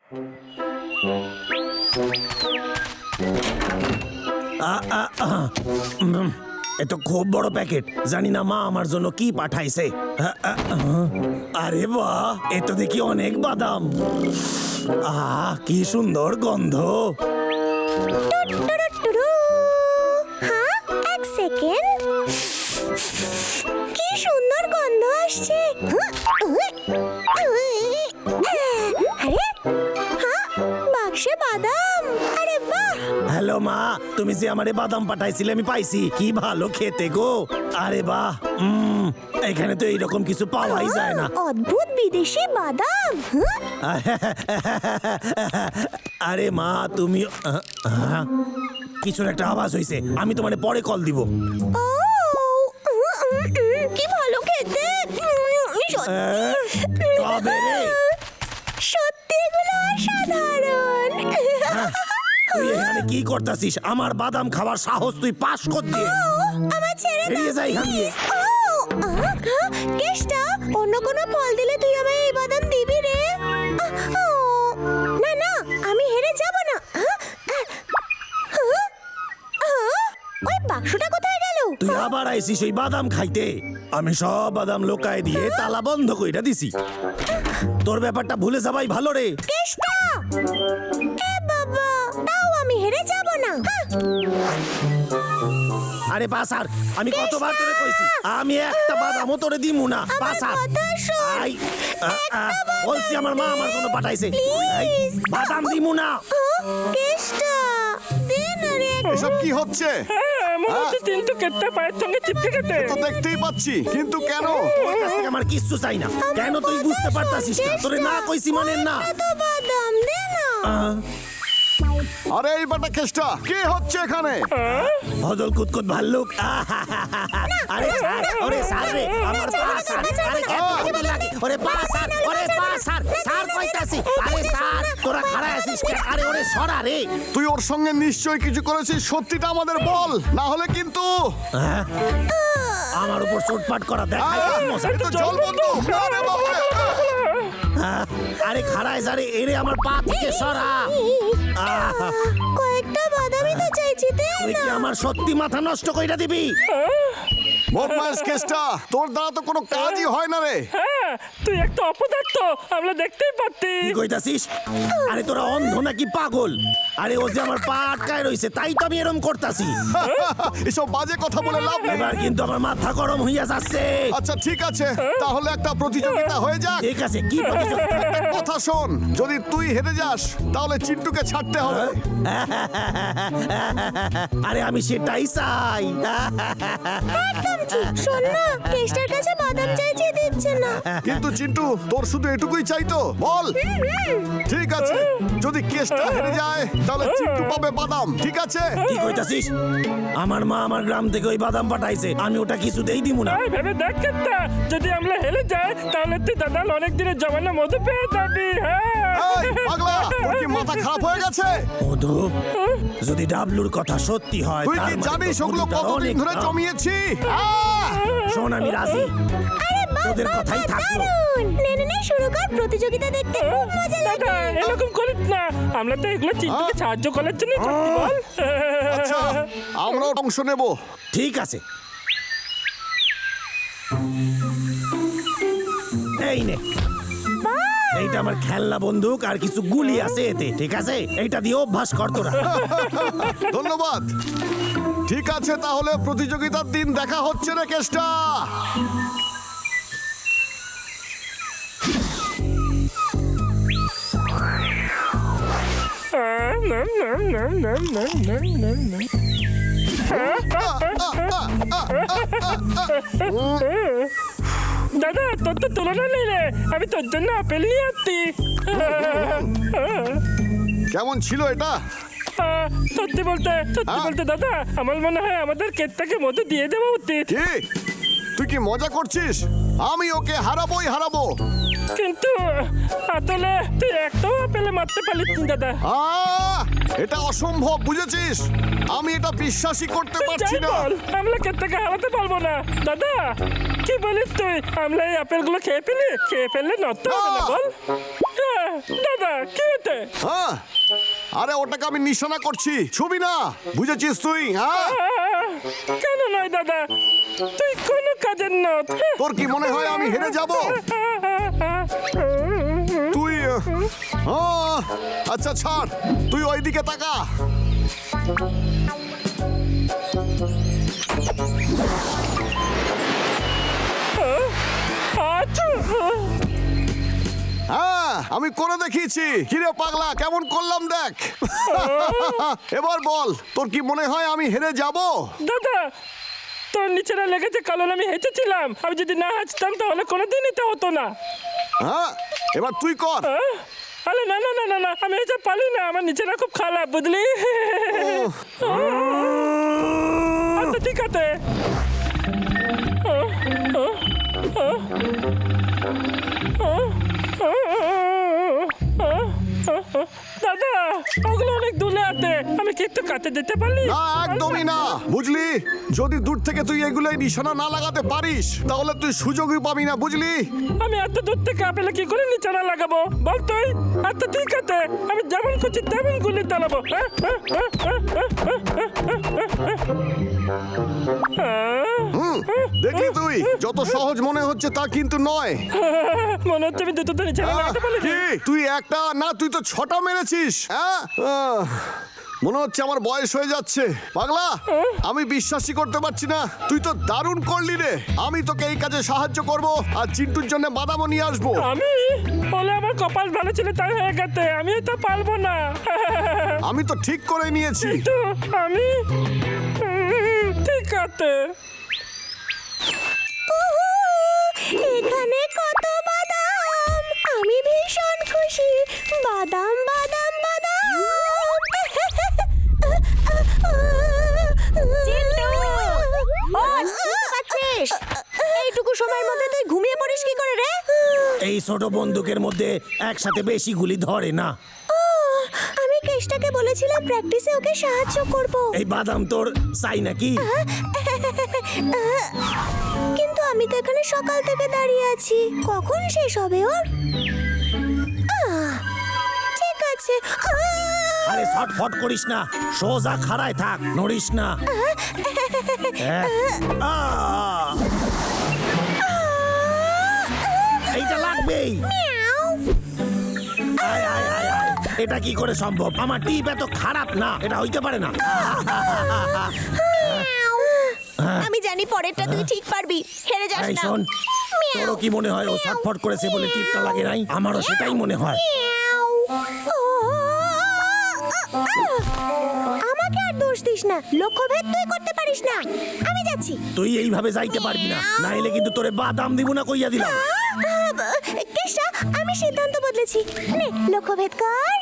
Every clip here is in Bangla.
এ তো খুব বড় প্যাকেট, জানি না মা আমার জন্য কি পাঠাইছে। আরে বাহ, এ তো দেখি অনেক বাদাম। আহ, কি সুন্দর গন্ধ। হ্যাঁ, এক সেকেন্ড, কি সুন্দর গন্ধ আসছে। আরে হ্যাঁ, বাক্সে বাদাম। আরে বাহ। হ্যালো মা, তুমি যে আমারে বাদাম পাঠাইছিলে আমি পাইছি, কি ভালো খেতে গো। আরে বাহ, এখানে তো এইরকম কিছু পাওয়াই যায় না। অদ্ভুত বিদেশি বাদাম। আরে মা তুমি কিছুর একটা আওয়াজ হইছে, আমি তোমারে পরে কল দিব। ও, কি ভালো খেতে। তবে রে, সত্যি এগুলো অসাধারণ। তুই এখানে কি করতেছিস? আমার বাদাম খাওয়ার সাহস তুই পাস কর দিয়ে। আমার ছেড়ে দাও। বেরিয়ে যা এখান দিয়ে। কেষ্টা, অন্য কোনো ফল দিলে তুই আমায় এই বাদাম দিবি রে? না না, আমি হেরে যাব না। ওই বাক্সটা কোথায় গেল? তুই আবার আইছিস ওই বাদাম খাইতে? আমি সব বাদাম লোকায় দিয়ে তালা বন্ধ কইরা দিছি। তোর ব্যাপারটা ভুলে যাবাই ভালো রে। কেষ্টা, এ বাবা, তাও আমি হেরে যাব না। আরে বাসার, আমি কতবার তোরে কইছি আমি একটা বাদামও তোরে দিমু না। বাসার, কথা শোন। আই বলছি আমার মা আমার জন্য পাঠাইছে। এই, বাদাম দিমু না। কেষ্টা, দে না রে। এসব কি হচ্ছে? কিন্তু কেটটা পায়ের সঙ্গে চিপকে কেটে তো দেখতেই পাচ্ছি, কিন্তু কেন? তোর কাছ থেকে আমার কিচ্ছু চাই না। কেন তুই বুঝতে পারতাছিস না? তোরে না কইছি মানে না। এত বাদাম দে না। আরে এই বাটা কেষ্টা, কি হচ্ছে এখানে? হদল কুতকুত ভাল্লুক। আরে স্যার, ওরে স্যার রে, আমার পা স্যার। আরে কেন লাগে? ওরে পা স্যার, ওরে পা স্যার, স্যার কইতাছি। আরে স্যার, তোরা খাড়া আছিস কেন? আরে ওরে সরা রে। তুই ওর সঙ্গে নিশ্চয়ই কিছু করেছিস, সত্যিটা আমাদের বল, না হলে কিন্তু। আমার উপর চোটপাট করা দেখাই মশা। তো জল বন্ধ। আরে বাবা রে। আরে খাড়ায় যারে, এরে আমার পা থেকে সরা। কয়েকটা বাদামই তো চাইছি, দে তুই না। কি আমার সত্যি মাথা নষ্ট কইরা দিবি? বদমাইশ কেষ্টা, তোর দ্বারা তো কোনো কাজই হয় না রে। হ্যাঁ, তুই একটা অপদার্থ, আমরা দেখতেই পাচ্ছি। কি কইতাছিস? আরে তোরা অন্ধ নাকি পাগল? আরে ও যে আমার পা আটকায় রইছে, তাই তো আমি এরকম করতাছি। এসব বাজে কথা বলে লাভ নেই। এবার কিন্তু আমার মাথা গরম হইয়া যাচ্ছে। আচ্ছা ঠিক আছে, তাহলে একটা প্রতিযোগিতা হয়ে যাক। ঠিক আছে, কি প্রতিযোগিতা? একটা কথা শোন, যদি তুই হেরে যাস তাহলে চিন্টুকে ছাড়তে হবে। আরে আমি সেটাই চাই। একদম ঠিক। শোন না, কেষ্টার কাছে বাদাম চাইছি, দিচ্ছে না। কিন্তু চিন্টু, তোর শুধু এটুকুই চাইতো, বল। ঠিক আছে, যদি কেসটা হেরে যায় তাহলে চিন্টু পাবে বাদাম, ঠিক আছে? কি কইতাছিস? আমার মা আমার গ্রাম থেকে ওই বাদাম পাঠাইছে, আমি ওটা কিছুতেই দিব না। এই ভেবে দেখ কেটটা, যদি আমরা হেরে যাই তাহলে তুই দাদার অনেক দিনের জমানো মধু পেয়ে যাবি। এই পাগলা, তোর কি মাথা খারাপ হয়ে গেছে? মধু, যদি ডাবলুর কথা সত্যি হয়, তুই তার কি মানে তো জানিস ওগুলো মধুটার কতদিন অনেক ধরে দাম। জমিয়েছি? শোন, আমি রাজি। আরে বাহ, তোদের কথাই থাকলো। দারুণ। নে নে নে, শুরু কর। প্রতিযোগিতা দেখতে খুব মজা লাগে। দাদা এরকম করিস না, আমরা তো এগুলো চিন্তুকে সাহায্য করার জন্য করছি, বল। আচ্ছা, আমরাও অংশ নেব। ঠিক আছে, এই নে, এইটা আমার খেলনা বন্দুক আর কিছু গুলি আছে এতে, ঠিক আছে? এইটা দিয়ে অভ্যাস কর তোরা। ধন্যবাদ। ঠিক আছে, তাহলে প্রতিযোগিতার দিন দেখা হচ্ছে রে কেষ্টা। দাদা তোর তো তুলনা নেই রে, আমি তোর জন্য আপেল নিয়ে আসছি। কেমন ছিল এটা? সত্যি বলতে দাদা, আমার মনে হয় আমাদের কেকটাকে মধু দিয়ে দেওয়া উচিত। কি তুই কি মজা করছিস? আমি ওকে হারাবোই হারাবো। কিন্তু আসলে তুই একটাও আপেলে মারতে পারলিস না দাদা। এটা অসম্ভব, বুঝেছিস? আমি এটা বিশ্বাসই করতে পারছি যাই না। বল, আমরা কেকটাকে হারাতে পারবো না। দাদা কি বলিস তুই? আমরা এই আপেলগুলো খেয়ে ফেললে নষ্ট হবে না, বল। দাদা কি হতে? হ্যাঁ আরে ওটাকে আমি নিশানা করছি, ছবি না, বুঝেছিস তুই? হ্যাঁ কেন নয় দাদা, তুই কোনো কাজের নথ। তোর কি মনে হয় আমি হেরে যাব? তুই আচ্ছা ছাড়, তুই ওইদিকে তাকা। হ্যাঁ আমি করে দেখিয়েছি। কিরে পাগলা, কেমন করলাম দেখ। এবার বল, তোর কি মনে হয় আমি হেরে যাব? দাদা তোর নিচেরা লেগেছে কারণ আমি হেঁটেছিলাম। আমি যদি না হাঁচতাম তাহলে কোনোদিনই তো হতো না। হ্যাঁ এবার তুই কর। আরে না না না না না, আমি এসব পারি না, আমার নিচেরা খুব খারাপ বুঝলি। আচ্ছা ঠিক আছে। দাদা ওগুলো অনেক দূরে আছে, আমি কি একটু কাছে যেতে পারি? না একদমই না, বুঝলি? যদি দূর থেকে তুই এগুলোই নিশানা না লাগাতে পারিস তাহলে তুই সুযোগই পাবি না, বুঝলি? আমি এত দূর থেকে আপেলে কি করে নিচানা লাগাবো বল তুই? আচ্ছা ঠিক আছে, আমি যেমন খুশি তেমন গুলি চালাবো। দেখলি তুই, যত সহজ মনে হচ্ছে তা কিন্তু নয়। মনে হচ্ছে আমি দুটো নিচানা লাগাতে পারি। কি তুই একটা না, তুই তো 6টা মেরেছিস। হ্যাঁ মনে হচ্ছে আমার বয়স হয়ে যাচ্ছে। পাগলা, আমি বিশ্বাসই করতে পারছি না, তুই তো দারুণ করলি রে। আমি তোকে এই কাজে সাহায্য করব আর চিন্টুর জন্য বাদামও নিয়ে আসবো। আমি বলে আমার কপাল ভালো ছিল তাই হয়ে গেছে, আমি তো পারবো না। আমি তো ঠিক করে নিয়েছি। তো আমি ঠিক আছে। এখানে কত বাদাম, আমি ভীষণ খুশি। বাদাম বাদাম বাদাম। এইটুকু সময়ের মধ্যে তুই ঘুমিয়ে পড়িস কি করে রে? এই ছোট বন্দুকের মধ্যে একসাথে বেশি গুলি ধরে না। আমি কেষ্টাকে বলেছিলাম প্র্যাকটিসে ওকে সাহায্য করব। এই বাদাম তোর চাই নাকি? কিন্তু আমি তো এখানে সকাল থেকে দাঁড়িয়ে আছি, কখন শেষ হবে ওর? ঠিক আছে। আরে ছটফট করিস না, সোজা খাড়ায় থাক, নড়িস না। এইটা লাগবেই। আয়, আয়, আয়, আয়। এটা কি করে সম্ভব? আমার টিপ এত খারাপ না, এটা হইতে পারে না। আমি জানি পরেরটা তুই ঠিক পারবি, হেরে যাস এই না। শোন, তোরও কি মনে হয় ও ছটফট করেছে বলে টিপটা লাগে নাই? আমারও সেটাই মনে হয়। আমাকে আর দোষ দিস না, লক্ষ্যভেদ তুই করতে পারিস না। আমি যাচ্ছি। তুই এইভাবে যাইতে পারবি না, নাইলে কিন্তু তোরে বাদাম দিব না কইয়া দিলাম। কেষ্টা, আমি সিদ্ধান্ত বদলেছি। নে লক্ষ্যভেদ কর।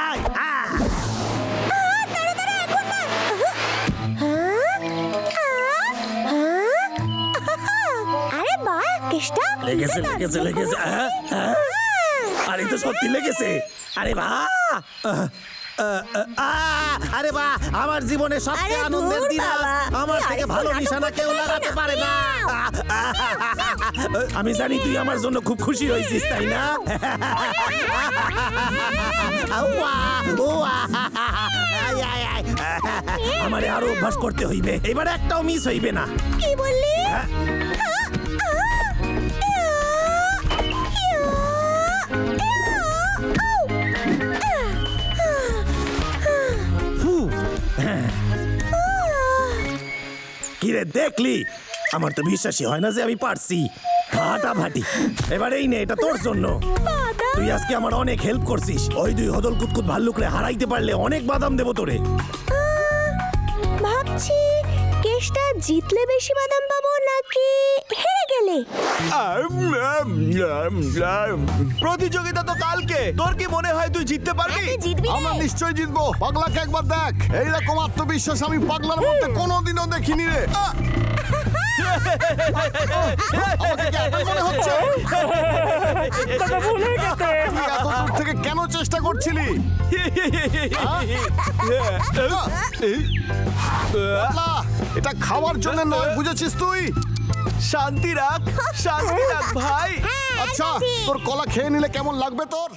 আয়, আয়। তাড়াতাড়ি এখন না। আরে বাহ কেষ্টা, লেগেছে লেগেছে লেগেছে। আরে তো সত্যি লেগেছে। আরে বাহ, আরে বাহ, আমার জীবনে সবচেয়ে আরে আনন্দের ধুর দিন আজ। বাবা, আমার তুই থেকে আরেকটু ভালো নাটক নিশানা করতে কেউ পারবি লাগাতে না। পারে না। আমি জানি তুই আমার জন্য খুব খুশি হয়েছিস, তাই না? আমারে আরো অভ্যাস করতে হইবে, এবারে একটাও মিস হইবে না। কি বললি? কিরে দেখলি? আমার তো বিশ্বাসই হয় না যে আমি পারছি। ফাটাফাটি। এবারে এই নে, এটা তোর জন্য। তুই আজকে আমার অনেক হেল্প করছিস। ওই দুই হদল কুতকুত ভাল্লুকরে হারাইতে পারলে অনেক বাদাম দেবো তোরে। ভাবছি কেষ্টা জিতলে বেশি বাদাম পাবো নাকি হেরে গেলে? প্রতিযোগিতা তো কালকে, তোর কি মনে হয় তুই জিততে পারবি? তুই জিতবি রে। আমরা নিশ্চয়ই জিতবো। পাগলাকে একবার দেখ, এইরকম আত্মবিশ্বাস আমি পাগলার মধ্যে কোনোদিনও দেখিনি রে। আমাকে কি এমন মনে হচ্ছে? দাদা ভুল হয়ে গেছে। তুই এত দূর থেকে কেন চেষ্টা করছিলি? পাগলা, এটা খাওয়ার জন্য নয়, বুঝেছিস তুই? শান্তি রাখ, শান্তি রাখ ভাই। আচ্ছা একদম ঠিক। তোর কলা খেয়ে নিলে কেমন লাগবে তোর?